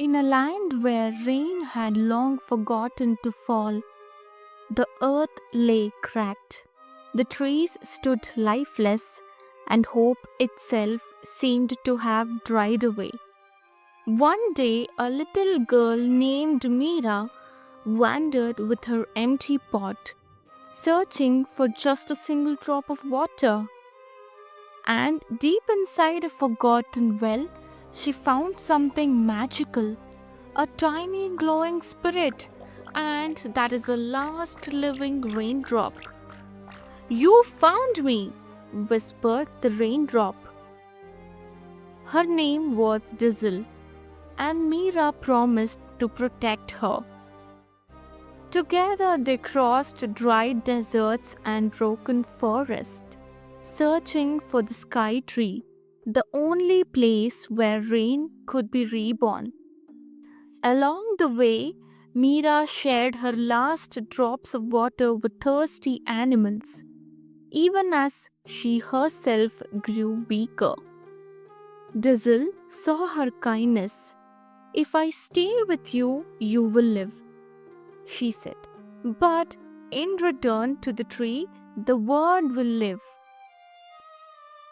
In a land where rain had long forgotten to fall, the earth lay cracked. The trees stood lifeless, and hope itself seemed to have dried away. One day, a little girl named Meera wandered with her empty pot, searching for just a single drop of water. And deep inside a forgotten well, she found something magical, a tiny glowing spirit, and that is the last living raindrop. You found me, whispered the raindrop. Her name was Drizzle, and Meera promised to protect her. Together they crossed dry deserts and broken forests, searching for the sky tree, the only place where rain could be reborn. Along the way, Meera shared her last drops of water with thirsty animals, even as she herself grew weaker. Drizzle saw her kindness. If I stay with you, you will live, she said. But in return to the tree, the word will live.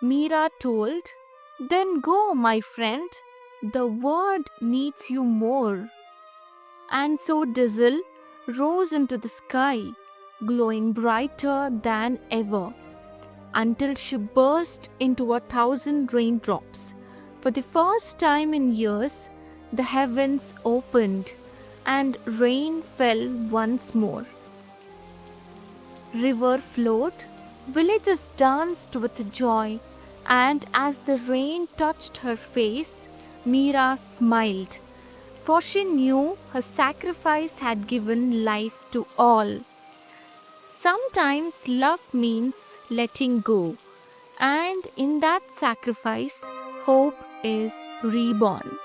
Meera told, Then go, my friend. The word needs you more. And so Drizzle rose into the sky, glowing brighter than ever, until she burst into 1,000 raindrops. For the first time in years, the heavens opened and rain fell once more. River flowed, villagers danced with joy, and as the rain touched her face, Meera smiled, for she knew her sacrifice had given life to all. Sometimes love means letting go, and in that sacrifice, hope is reborn.